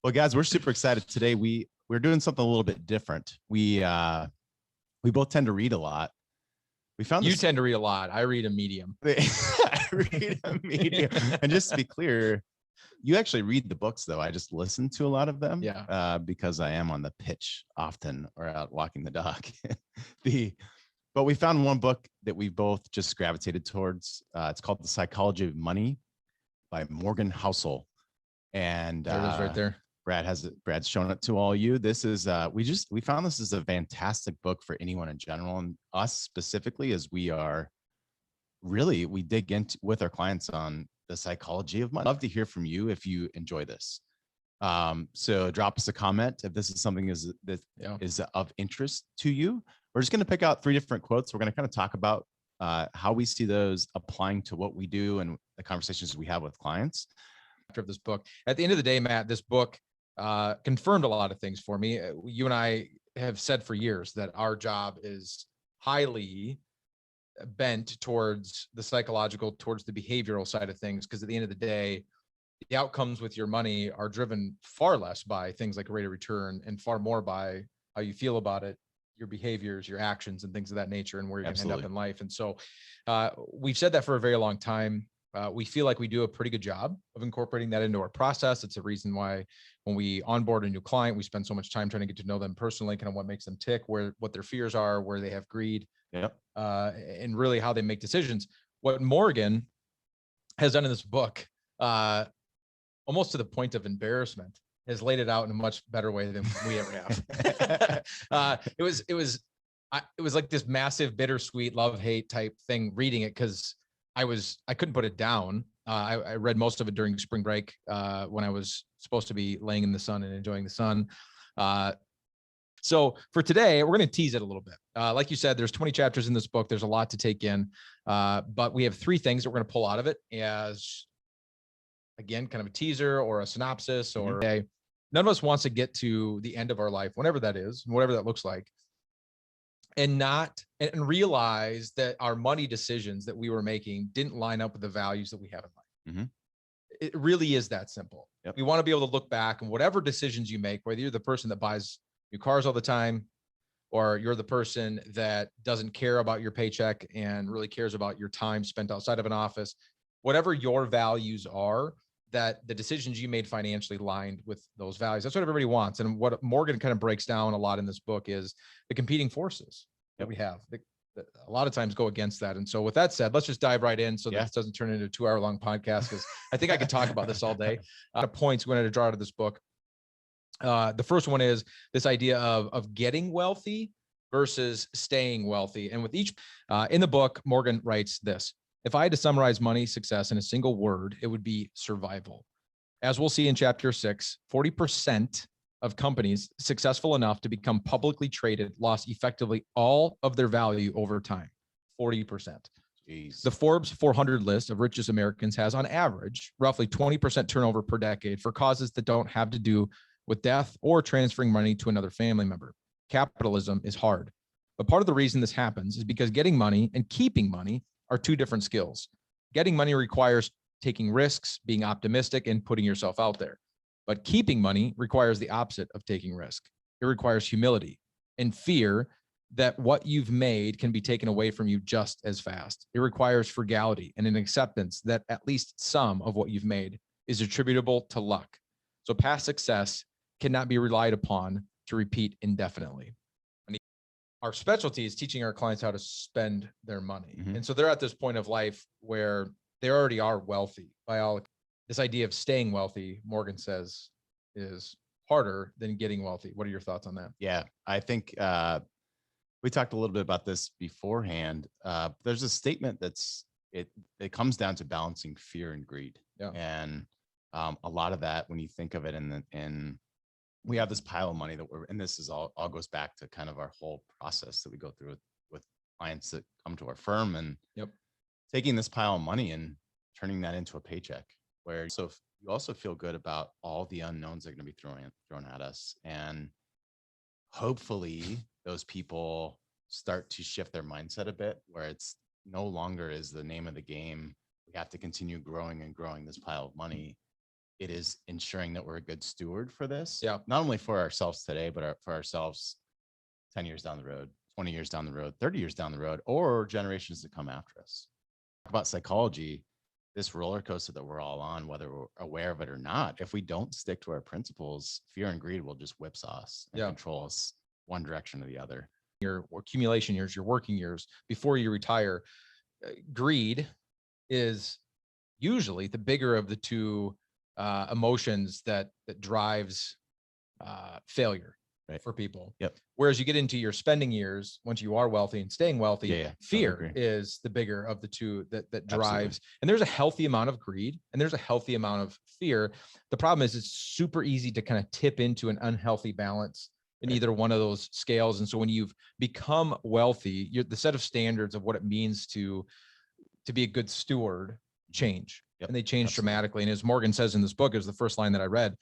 Well, guys, we're super excited today. We're doing something a little bit different. We both tend to read a lot. We found you tend to read a lot. I read a medium. I read a medium. And just to be clear, you actually read the books, though. I just listen to a lot of them. Yeah. Because I am on the pitch often or out walking the dog. But we found one book that we both just gravitated towards. It's called The Psychology of Money by Morgan Housel. And there it is right there. Brad's shown it to all of you. This is we found this is a fantastic book for anyone in general, and us specifically, as we dig into with our clients on the psychology of money. I'd love to hear from you if you enjoy this. So drop us a comment if this is something is of interest to you. We're just going to pick out 3 different quotes. We're going to kind of talk about how we see those applying to what we do and the conversations we have with clients. After this book, at the end of the day, Matt, this book confirmed a lot of things for me. You and I have said for years that our job is highly bent towards the psychological, towards the behavioral side of things, because at the end of the day, the outcomes with your money are driven far less by things like rate of return and far more by how you feel about it, your behaviors, your actions, and things of that nature, and where you're going to end up in life. And so we've said that for a very long time. We feel like we do a pretty good job of incorporating that into our process. It's a reason why when we onboard a new client, we spend so much time trying to get to know them personally, kind of what makes them tick, what their fears are, where they have greed, and really how they make decisions. What Morgan has done in this book, almost to the point of embarrassment, has laid it out in a much better way than we ever have. It was like this massive bittersweet love-hate type thing reading it, because I couldn't put it down. I read most of it during spring break when I was supposed to be laying in the sun and enjoying the sun. So for today, we're going to tease it a little bit. Like you said, there's 20 chapters in this book. There's a lot to take in, but we have 3 things that we're going to pull out of it as, again, kind of a teaser or a synopsis. Or none of us wants to get to the end of our life, whenever that is, whatever that looks like, and realize that our money decisions that we were making didn't line up with the values that we have in life. Mm-hmm. It really is that simple. Yep. We want to be able to look back, and whatever decisions you make, whether you're the person that buys new cars all the time, or you're the person that doesn't care about your paycheck and really cares about your time spent outside of an office, whatever your values are, that the decisions you made financially aligned with those values. That's what everybody wants. And what Morgan kind of breaks down a lot in this book is the competing forces that we have that a lot of times go against that. And so with that said, let's just dive right in so that this doesn't turn into a 2-hour-long podcast, because I think I could talk about this all day. Points we wanted to draw out of this book. The first one is this idea of getting wealthy versus staying wealthy. And with each in the book, Morgan writes this: if I had to summarize money success in a single word, it would be survival. As we'll see in chapter 6, 40% of companies successful enough to become publicly traded lost effectively all of their value over time. 40%. Jeez. The Forbes 400 list of richest Americans has, on average, roughly 20% turnover per decade for causes that don't have to do with death or transferring money to another family member. Capitalism is hard. But part of the reason this happens is because getting money and keeping money are 2 different skills. Getting money requires taking risks, being optimistic, and putting yourself out there. But keeping money requires the opposite of taking risk. It requires humility and fear that what you've made can be taken away from you just as fast. It requires frugality and an acceptance that at least some of what you've made is attributable to luck. So past success cannot be relied upon to repeat indefinitely. Our specialty is teaching our clients how to spend their money. Mm-hmm. And so they're at this point of life where they already are wealthy by all. This idea of staying wealthy, Morgan says, is harder than getting wealthy. What are your thoughts on that? Yeah, I think we talked a little bit about this beforehand. There's a statement it comes down to balancing fear and greed. Yeah. And a lot of that, when you think of it in we have this pile of money and this is all goes back to kind of our whole process that we go through with clients that come to our firm, and taking this pile of money and turning that into a paycheck, where you also feel good about all the unknowns that are going to be thrown at us. And hopefully those people start to shift their mindset a bit, where it's no longer is the name of the game. We have to continue growing and growing this pile of money. it is ensuring that we're a good steward for this. Yeah. Not only for ourselves today, but for ourselves 10 years down the road, 20 years down the road, 30 years down the road, or generations to come after us. Talk about psychology, this roller coaster that we're all on, whether we're aware of it or not, if we don't stick to our principles, fear and greed will just whipsaw us and control us one direction or the other. Your accumulation years, your working years before you retire, greed is usually the bigger of the two emotions that drives failure for people. Yep. Whereas you get into your spending years, once you are wealthy and staying wealthy, fear is the bigger of the two that drives. Absolutely. And there's a healthy amount of greed and there's a healthy amount of fear. The problem is it's super easy to kind of tip into an unhealthy balance in either one of those scales. And so when you've become wealthy, the set of standards of what it means to be a good steward change. Yep. And they change dramatically. And as Morgan says in this book, is the first line that I read,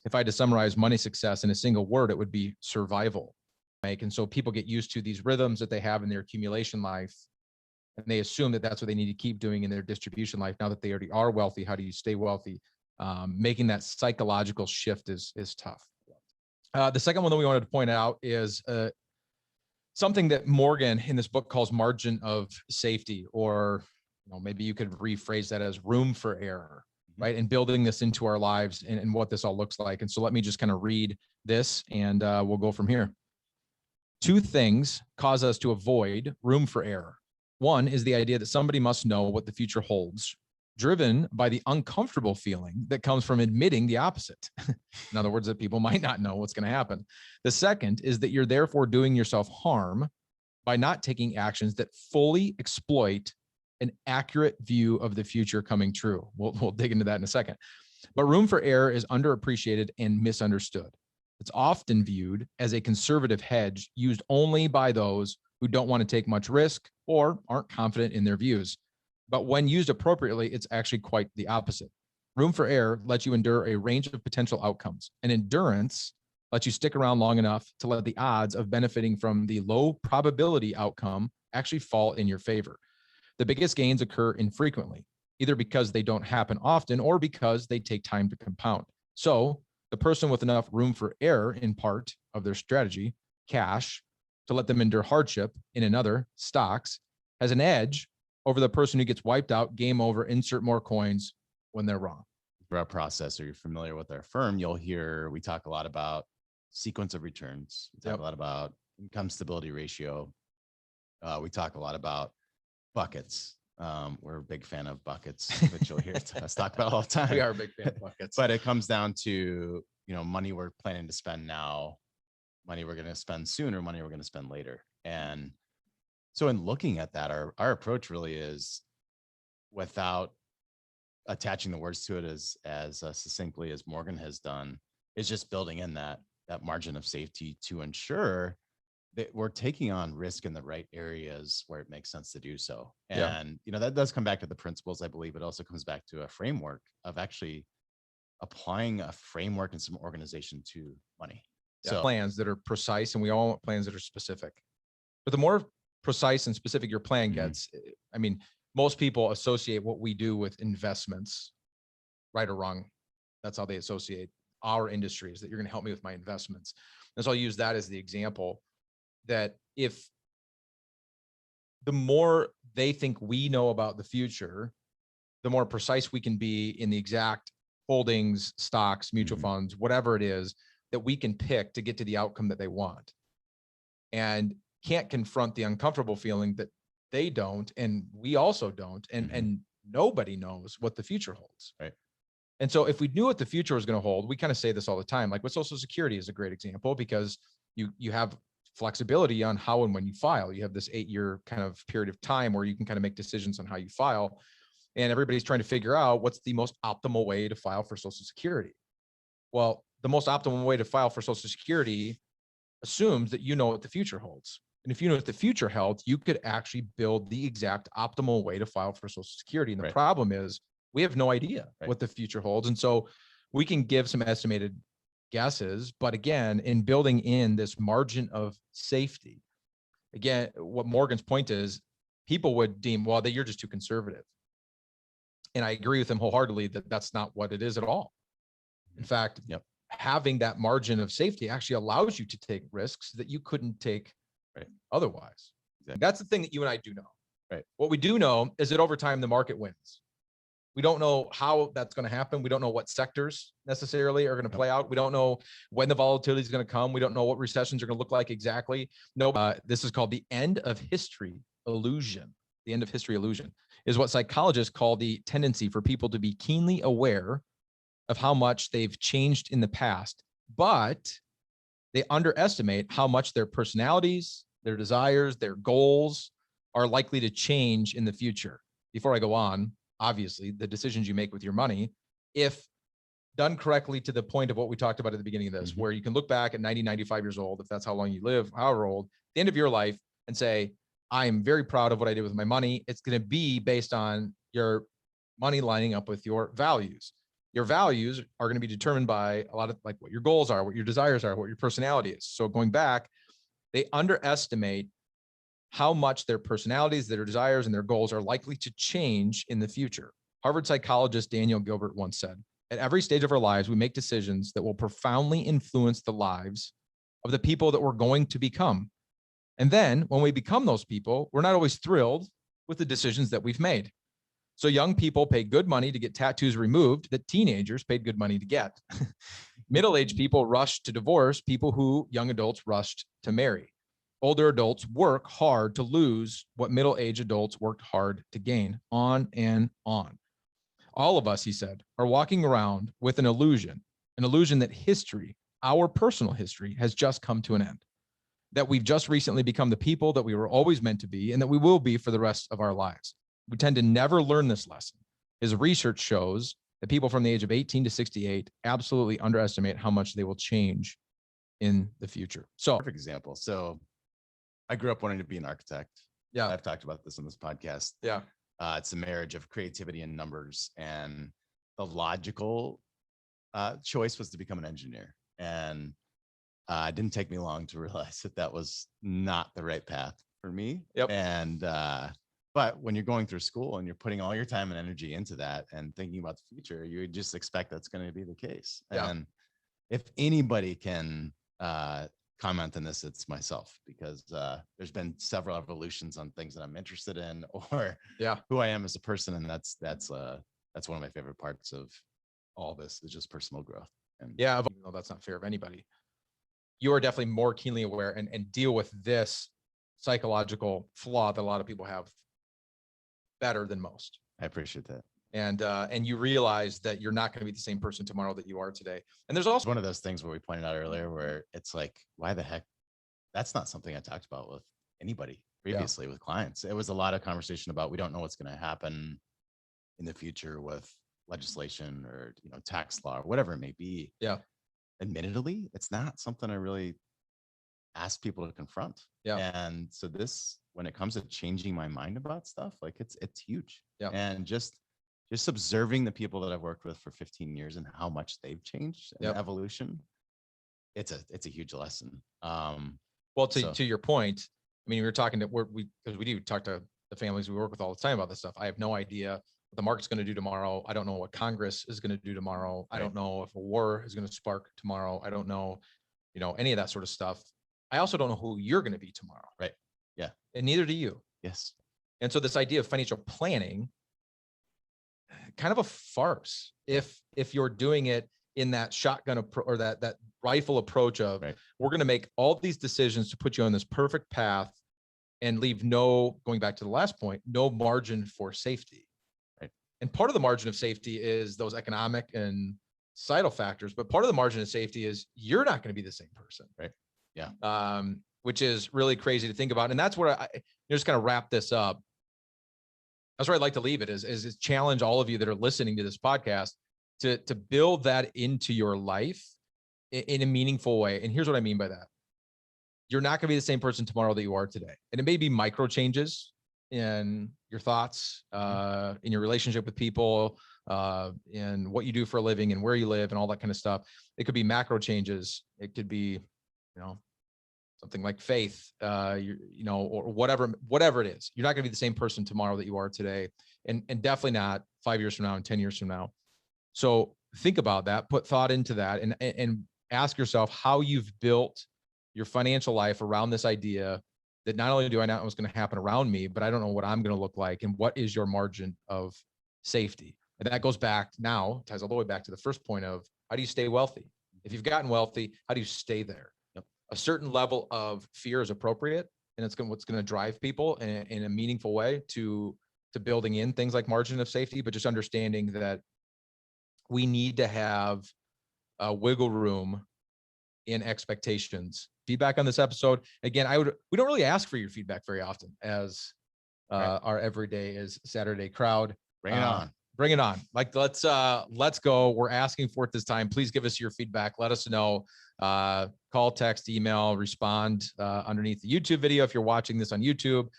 if I had to summarize money success in a single word, it would be survival. And so people get used to these rhythms that they have in their accumulation life, and they assume that that's what they need to keep doing in their distribution life. Now that they already are wealthy, how do you stay wealthy? Making that psychological shift is tough. The second one that we wanted to point out is something that Morgan in this book calls margin of safety, or maybe you could rephrase that as room for error. Right. And building this into our lives and what this all looks like. And so let me just kind of read this and we'll go from here. Two things cause us to avoid room for error. One is the idea that somebody must know what the future holds, driven by the uncomfortable feeling that comes from admitting the opposite. In other words, that people might not know what's going to happen. The second is that you're therefore doing yourself harm by not taking actions that fully exploit an accurate view of the future coming true. We'll dig into that in a second. But room for error is underappreciated and misunderstood. It's often viewed as a conservative hedge used only by those who don't want to take much risk or aren't confident in their views. But when used appropriately, it's actually quite the opposite. Room for error lets you endure a range of potential outcomes, and endurance lets you stick around long enough to let the odds of benefiting from the low probability outcome actually fall in your favor. The biggest gains occur infrequently, either because they don't happen often or because they take time to compound. So the person with enough room for error in part of their strategy, cash, to let them endure hardship in another, stocks, has an edge over the person who gets wiped out, game over, insert more coins when they're wrong. Through our process, or you're familiar with our firm, you'll hear we talk a lot about sequence of returns. We talk a lot about income stability ratio. We talk a lot about buckets. We're a big fan of buckets, which you'll hear us talk about all the time. We are a big fan of buckets. But it comes down to, money we're planning to spend now, money we're going to spend sooner, money we're going to spend later. And so in looking at that, our approach really is, without attaching the words to it as succinctly as Morgan has done, is just building in that margin of safety to ensure that we're taking on risk in the right areas where it makes sense to do so. And, that does come back to the principles. I believe it also comes back to a framework of actually applying a framework and some organization to money. So plans that are precise, and we all want plans that are specific. But the more precise and specific your plan gets, I mean, most people associate what we do with investments, right or wrong. That's how they associate our industry, is that you're going to help me with my investments. And so I'll use that as the example, that if the more they think we know about the future, the more precise we can be in the exact holdings, stocks, mutual funds, whatever it is that we can pick to get to the outcome that they want, and can't confront the uncomfortable feeling that they don't, and we also don't, and nobody knows what the future holds. Right. And so if we knew what the future was going to hold, we kind of say this all the time, like with Social Security is a great example, because you have flexibility on how and when you file. You have this 8-year kind of period of time where you can kind of make decisions on how you file. And everybody's trying to figure out what's the most optimal way to file for Social Security. Well, the most optimal way to file for Social Security assumes that you know what the future holds. And if you know what the future held, you could actually build the exact optimal way to file for Social Security. And the problem is we have no idea what the future holds. And so we can give some estimated guesses, but again, in building in this margin of safety, again, what Morgan's point is, people would deem, well, that you're just too conservative. And I agree with him wholeheartedly that that's not what it is at all. In fact, Yep. having that margin of safety actually allows you to take risks that you couldn't take otherwise. Exactly. That's the thing that you and I do know. Right. What we do know is that over time, the market wins. We don't know how that's going to happen. We don't know what sectors necessarily are going to play out. We don't know when the volatility is going to come. We don't know what recessions are going to look like exactly. No, this is called the end of history illusion. The end of history illusion is what psychologists call the tendency for people to be keenly aware of how much they've changed in the past, but they underestimate how much their personalities, their desires, their goals are likely to change in the future. Before I go on, obviously, the decisions you make with your money, if done correctly to the point of what we talked about at the beginning of this, where you can look back at 90, 95 years old, if that's how long you live, however old, the end of your life, and say, I am very proud of what I did with my money. It's going to be based on your money lining up with your values. Your values are going to be determined by a lot of like what your goals are, what your desires are, what your personality is. So going back, they underestimate how much their personalities, their desires, and their goals are likely to change in the future. Harvard psychologist Daniel Gilbert once said, at every stage of our lives, we make decisions that will profoundly influence the lives of the people that we're going to become. And then when we become those people, we're not always thrilled with the decisions that we've made. So young people pay good money to get tattoos removed that teenagers paid good money to get. Middle-aged people rush to divorce people who young adults rushed to marry. Older adults work hard to lose what middle-aged adults worked hard to gain, on and on. All of us, he said, are walking around with an illusion that history, our personal history, has just come to an end, that we've just recently become the people that we were always meant to be and that we will be for the rest of our lives. We tend to never learn this lesson. His research shows that people from the age of 18 to 68 absolutely underestimate how much they will change in the future. So, Perfect example. So I grew up wanting to be an architect. Yeah. I've talked about this on this podcast. Yeah. It's a marriage of creativity and numbers. And the logical choice was to become an engineer. And it didn't take me long to realize that that was not the right path for me. Yep. And, but when you're going through school and you're putting all your time and energy into that and thinking about the future, you just expect that's going to be the case. Yeah. And if anybody can comment on this, it's myself, because there's been several evolutions on things that I'm interested in or who I am as a person. And that's one of my favorite parts of all this is just personal growth. And even though that's not fair of anybody, you are definitely more keenly aware and deal with this psychological flaw that a lot of people have better than most. I appreciate that. And you realize that you're not going to be the same person tomorrow that you are today. And there's also one of those things where we pointed out earlier where it's like, why the heck? That's not something I talked about with anybody previously with clients. It was a lot of conversation about, we don't know what's going to happen in the future with legislation or, tax law or whatever it may be. Yeah. Admittedly, it's not something I really ask people to confront. Yeah. And so this, when it comes to changing my mind about stuff, like it's huge. Yeah. And just observing the people that I've worked with for 15 years and how much they've changed and evolution, it's a huge lesson. Well, to your point, I mean, we were talking to because we do talk to the families we work with all the time about this stuff. I have no idea what the market's going to do tomorrow. I don't know what Congress is going to do tomorrow. I don't know if a war is going to spark tomorrow. I don't know, any of that sort of stuff. I also don't know who you're going to be tomorrow. Right. Yeah. And neither do you. Yes. And so this idea of financial planning, kind of a farce if you're doing it in that shotgun or that rifle approach of we're going to make all these decisions to put you on this perfect path and leave going back to the last point, no margin for safety. Right. And part of the margin of safety is those economic and societal factors, but part of the margin of safety is you're not going to be the same person. Right. Yeah. Which is really crazy to think about. And that's where I just kind of wrap this up. That's where I'd like to leave it is challenge all of you that are listening to this podcast to build that into your life in a meaningful way. And here's what I mean by that. You're not going to be the same person tomorrow that you are today. And it may be micro changes in your thoughts, in your relationship with people, in what you do for a living and where you live and all that kind of stuff. It could be macro changes. It could be, something like faith, or whatever it is. You're not going to be the same person tomorrow that you are today, and definitely not 5 years from now and 10 years from now. So think about that, put thought into that, and ask yourself how you've built your financial life around this idea that not only do I not know what's going to happen around me, but I don't know what I'm going to look like, and what is your margin of safety. And that goes back now, ties all the way back to the first point of how do you stay wealthy? If you've gotten wealthy, how do you stay there? Yep. A certain level of fear is appropriate, and it's what's going to drive people in a meaningful way to building in things like margin of safety, but just understanding that we need to have a wiggle room in expectations. Feedback on this episode. Again, we don't really ask for your feedback very often as our everyday is Saturday crowd. Bring it on. Bring it on. Like, let's go. We're asking for it this time. Please give us your feedback. Let us know. Call, text, email, respond underneath the YouTube video. If you're watching this on YouTube,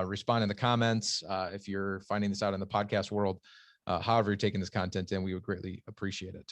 respond in the comments. If you're finding this out in the podcast world, however you're taking this content in, we would greatly appreciate it.